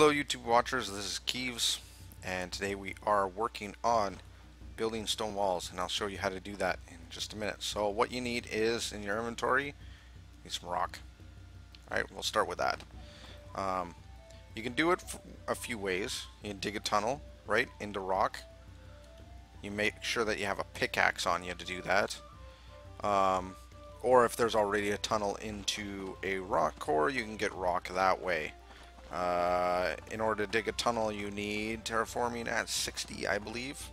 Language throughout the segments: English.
Hello YouTube watchers, this is Keeves, and today we are working on building stone walls, and I'll show you how to do that in just a minute. So what you need is, in your inventory, you need some rock. Alright, we'll start with that. You can do it a few ways. You can dig a tunnel right into rock. You make sure that you have a pickaxe on you to do that. Or if there's already a tunnel into a rock core, you can get rock that way. In order to dig a tunnel, you need terraforming at 60, I believe.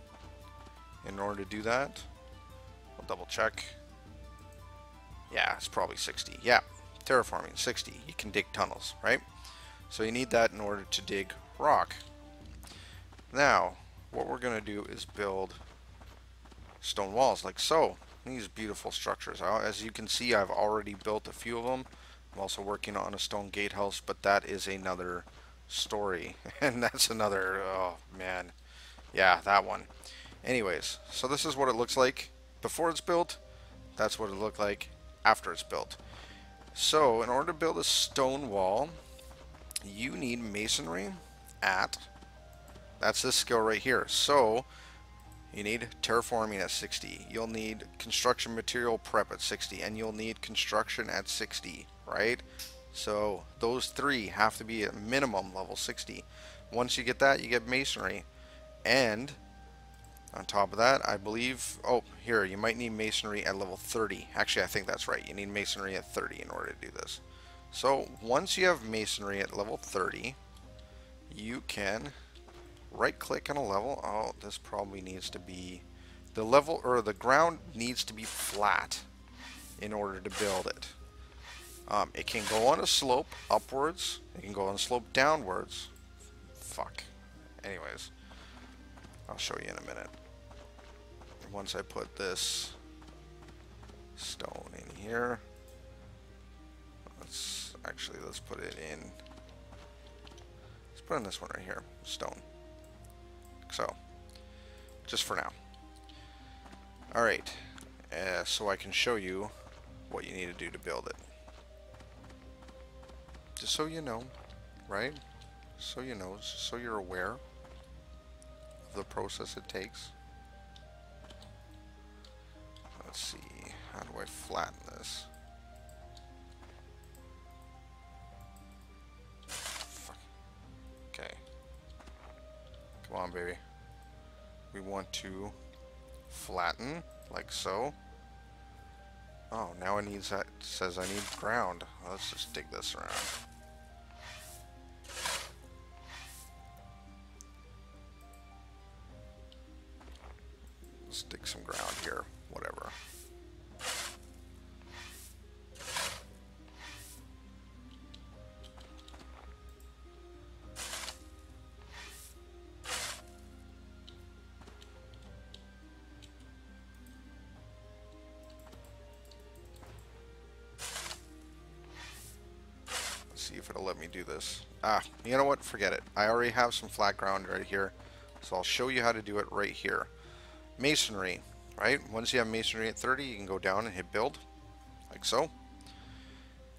In order to do that, I'll double check. Yeah, it's probably 60. Yeah, terraforming 60. You can dig tunnels, right? So you need that in order to dig rock. Now, what we're going to do is build stone walls like so. These beautiful structures. As you can see, I've already built a few of them. I'm also working on a stone gatehouse, but that is another story. And that's another, oh man. Yeah, that one. Anyways, so this is what it looks like before it's built. That's what it looked like after it's built. So, in order to build a stone wall, you need masonry at, that's this skill right here. So, you need terraforming at 60. You'll need construction material prep at 60. And you'll need construction at 60, right? So those three have to be at minimum level 60. Once you get that, you get masonry. And on top of that, I believe, oh, here, you might need masonry at level 30. Actually, I think that's right. You need masonry at 30 in order to do this. So once you have masonry at level 30, you can right click on a level. Oh, this probably needs to be, the level or the ground needs to be flat in order to build it. It can go on a slope upwards, it can go on a slope downwards. Fuck. Anyways, I'll show you in a minute. Once I put this stone in here, let's put it in, let's put in this one right here, stone. So, just for now. Alright, so I can show you what you need to do to build it. Just so you know, right? So you know, so you're aware of the process it takes. Let's see, how do I flatten this? Fuck. Okay. Come on, baby. We want to flatten, like so. Oh, now it needs that, it says I need ground. Let's just dig this around. Let's dig some ground here, whatever. See if it'll let me do this. Ah, you know what? Forget it. I already have some flat ground right here, so I'll show you how to do it right here. Masonry, right? Once you have masonry at 30, you can go down and hit build, like so.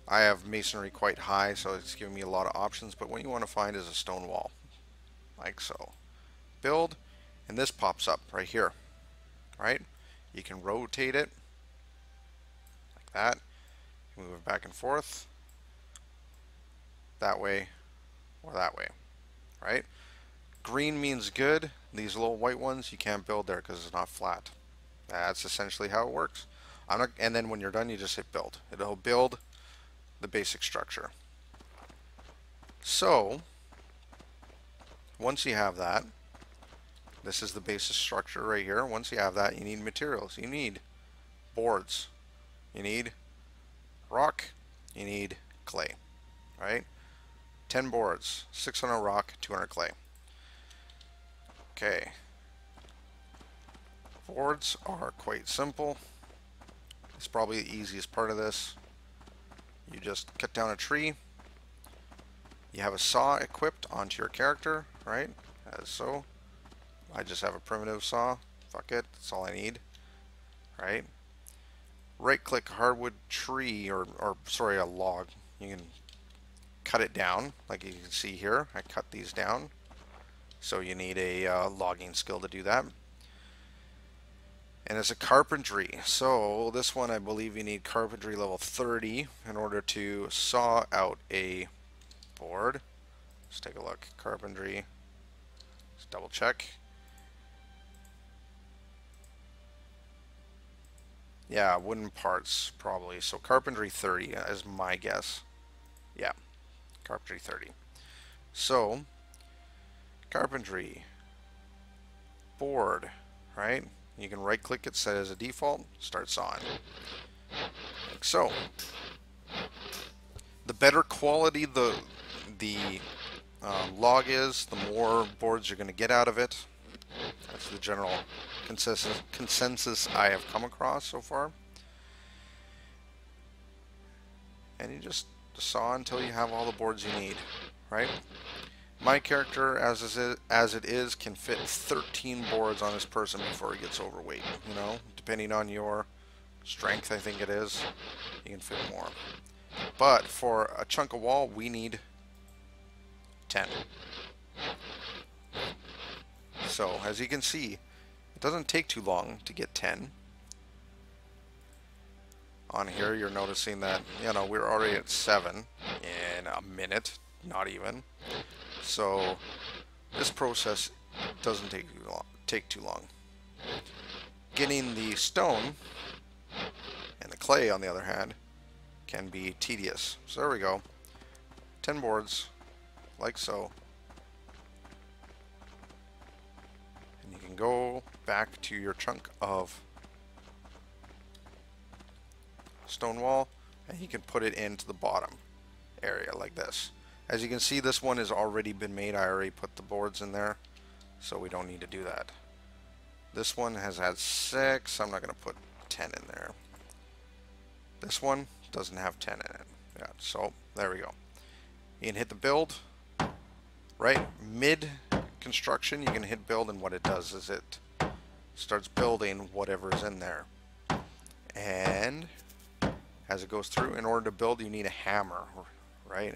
I have masonry quite high, so it's giving me a lot of options, but what you want to find is a stone wall, like so. Build, and this pops up right here, right? You can rotate it, like that. Move it back and forth, that way or that way, right? Green means good. These little white ones you can't build there because it's not flat. That's essentially how it works. And then when you're done, you just hit build. It'll build the basic structure. So once you have that, this is the basic structure right here. Once you have that, you need materials. You need boards. You need rock. You need clay, right? 10 boards, 600 rock, 200 clay. Okay. Boards are quite simple. It's probably the easiest part of this. You just cut down a tree. You have a saw equipped onto your character, right? As so. I just have a primitive saw. Fuck it, that's all I need. Right? Right click hardwood tree, or sorry, a log. You can cut it down, like you can see here. I cut these down. So you need a logging skill to do that. And it's a carpentry. So this one, I believe you need carpentry level 30 in order to saw out a board. Let's take a look. Carpentry. Let's double check. Yeah, wooden parts probably. So carpentry 30 is my guess. Yeah, carpentry 30. So carpentry board, right? You can right click it, set as a default, start sawing. Like so. The better quality the log is, the more boards you're going to get out of it. That's the general consensus I have come across so far. And you just saw until you have all the boards you need, right? My character, as it is, can fit 13 boards on his person before he gets overweight. You know, depending on your strength, I think it is, you can fit more. But for a chunk of wall, we need 10. So, as you can see, it doesn't take too long to get 10. On here, you're noticing that, you know, we're already at 7 in a minute, not even. So this process doesn't take too long. Getting the stone and the clay, on the other hand, can be tedious. So there we go. 10 boards, like so. And you can go back to your chunk of stone wall, and you can put it into the bottom area like this. As you can see, this one has already been made. I already put the boards in there, so we don't need to do that. This one has had 6. I'm not going to put 10 in there. This one doesn't have 10 in it. Yeah, so there we go. You can hit the build, right? Mid construction, you can hit build, and what it does is it starts building whatever's in there. And as it goes through, in order to build, you need a hammer. Right?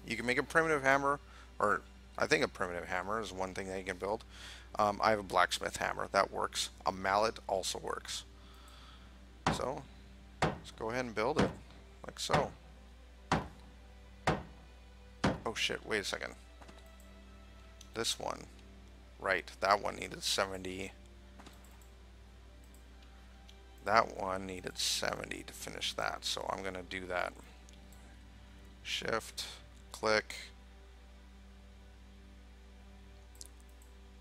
You can make a primitive hammer, or I think a primitive hammer is one thing that you can build. I have a blacksmith hammer. That works. A mallet also works. So, let's go ahead and build it. Like so. Oh shit, wait a second. This one. Right, that one needed 70. That one needed 70 to finish that, so I'm going to do that. Shift, click,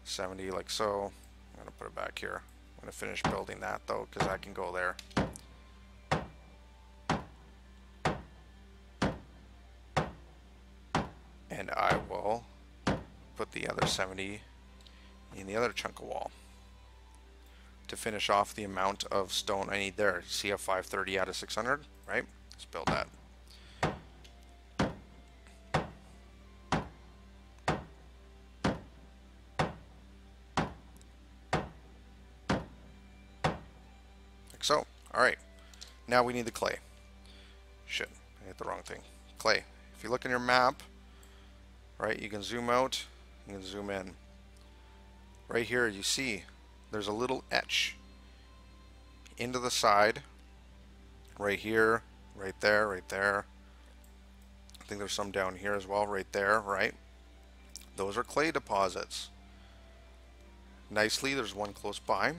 70 like so. I'm going to put it back here. I'm going to finish building that though, because I can go there. And I will put the other 70 in the other chunk of wall to finish off the amount of stone I need there. See a 530 out of 600, right? Let's build that. So, alright, now we need the clay. Shit, I hit the wrong thing. Clay. If you look in your map, right, you can zoom out, you can zoom in. Right here, you see there's a little etch into the side, right here, right there, right there. I think there's some down here as well, right there, right? Those are clay deposits. Nicely, there's one close by.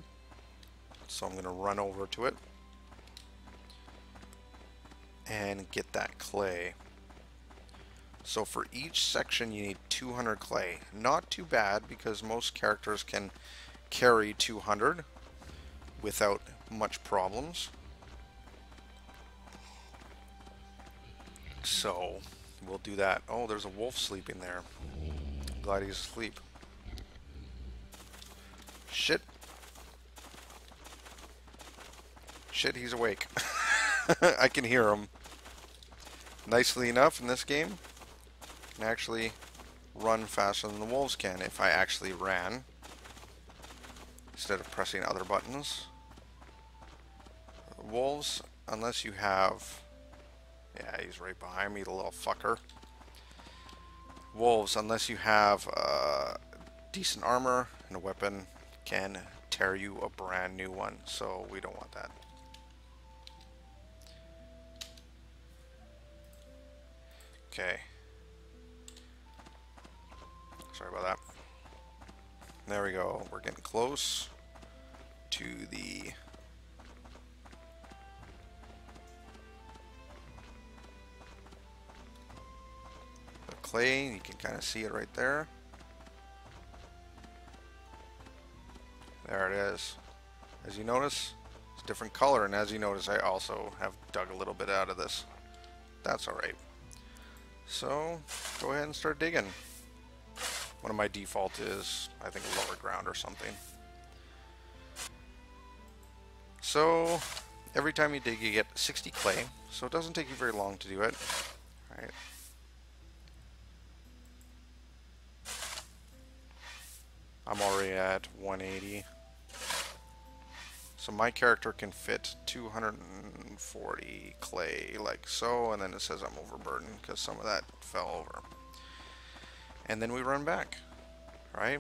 So I'm going to run over to it and get that clay. So for each section you need 200 clay. Not too bad, because most characters can carry 200 without much problems. So we'll do that. Oh, there's a wolf sleeping there. Glad he's asleep. Shit. Shit, he's awake. I can hear him. Nicely enough, in this game, I can actually run faster than the wolves can if I actually ran instead of pressing other buttons. Wolves, unless you have... Yeah, he's right behind me, the little fucker. wolves, unless you have decent armor and a weapon, can tear you a brand new one, so we don't want that. Okay. Sorry about that. There we go. We're getting close to the clay. You can kind of see it right there. There it is. As you notice, it's a different color, and as you notice, I also have dug a little bit out of this. That's alright. So, go ahead and start digging. One of my default is, I think, lower ground or something. So, every time you dig, you get 60 clay, so it doesn't take you very long to do it. All right. I'm already at 180. So my character can fit 240 clay, like so, and then it says I'm overburdened because some of that fell over. And then we run back, right?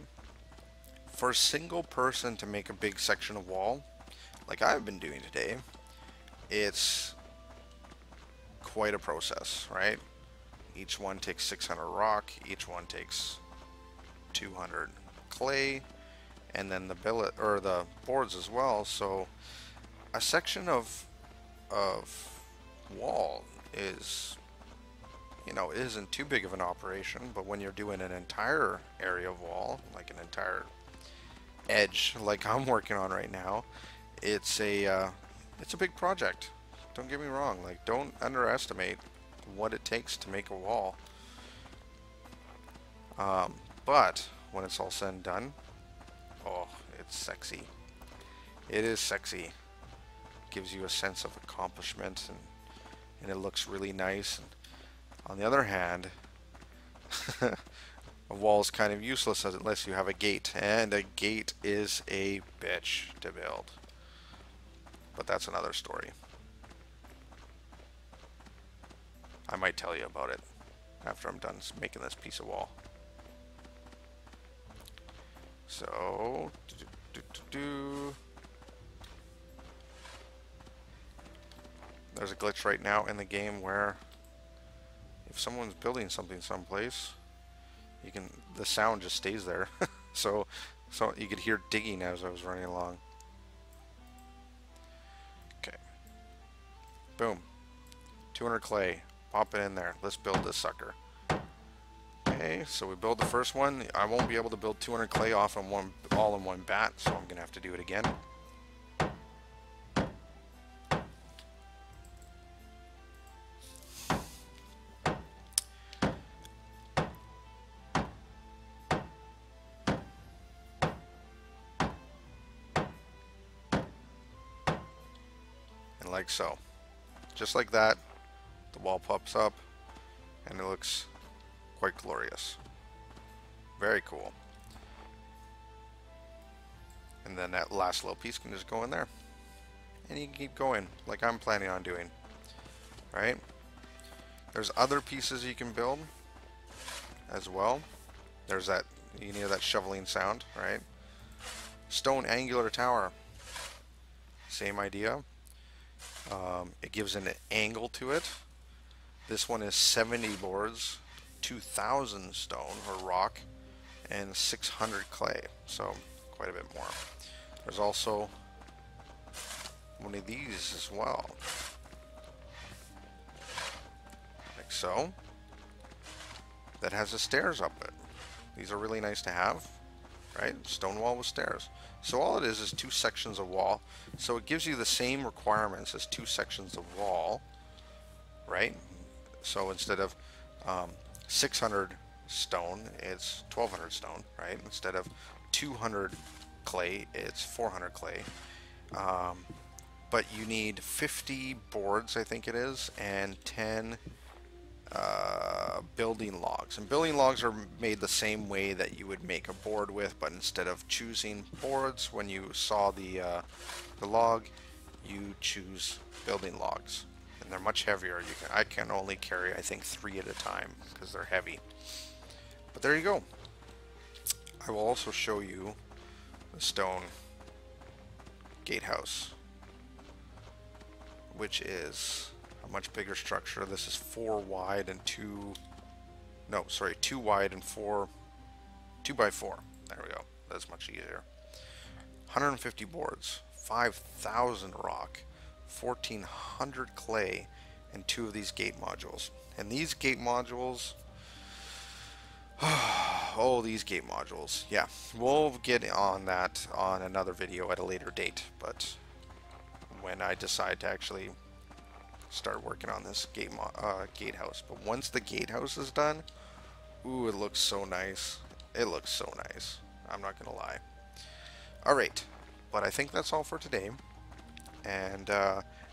For a single person to make a big section of wall, like I've been doing today, it's quite a process, right? Each one takes 600 rock, each one takes 200 clay, and then the billet or the boards as well. So a section of wall is, you know, isn't too big of an operation, but when you're doing an entire area of wall, like an entire edge like I'm working on right now, it's a big project. Don't get me wrong, like don't underestimate what it takes to make a wall. But when it's all said and done, oh, it's sexy. It is sexy. Gives you a sense of accomplishment, and it looks really nice. And on the other hand, a wall is kind of useless unless you have a gate, and a gate is a bitch to build. But that's another story. I might tell you about it after I'm done making this piece of wall. So, there's a glitch right now in the game where if someone's building something someplace, the sound just stays there. so you could hear digging as I was running along. Okay. Boom. 200 clay. Pop it in there. Let's build this sucker. Okay, so we build the first one. I won't be able to build 200 clay off in all in one bat, so I'm gonna have to do it again. And like so. Just like that, the wall pops up, and it looks quite glorious. Very cool. And then that last little piece can just go in there. And you can keep going, like I'm planning on doing. Right? There's other pieces you can build as well. There's that, you hear that shoveling sound, right? Stone angular tower. Same idea. It gives an angle to it. This one is 70 boards, 2,000 stone or rock, and 600 clay, so quite a bit more. There's also one of these as well, like so, that has the stairs up it. These are really nice to have, right? Stone wall with stairs. So all it is 2 sections of wall, so it gives you the same requirements as 2 sections of wall, right? So instead of 600 stone, it's 1,200 stone, right? Instead of 200 clay, it's 400 clay. But you need 50 boards, I think it is, and 10 building logs. And building logs are made the same way that you would make a board with, but instead of choosing boards when you saw the log, you choose building logs. And they're much heavier. I can only carry, I think, 3 at a time because they're heavy. But there you go. I will also show you the stone gatehouse, which is a much bigger structure. This is 4 wide and 2 wide and 4 2 by 4. There we go. That's much easier. 150 boards, 5,000 rock, 1,400 clay, and 2 of these gate modules. And these gate modules, oh, these gate modules. Yeah, we'll get on that on another video at a later date, but when I decide to actually start working on this gatehouse. But once the gatehouse is done, ooh, it looks so nice. It looks so nice. I'm not gonna lie. Alright, but I think that's all for today. And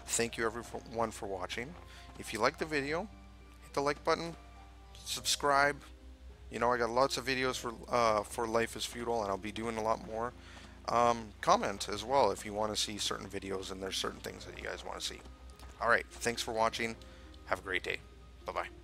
thank you everyone for watching. If you like the video, hit the like button, subscribe. You know, I got lots of videos for Life is Feudal, and I'll be doing a lot more. Comment as well if you want to see certain videos and there's certain things that you guys want to see. Alright, thanks for watching. Have a great day. Bye-bye.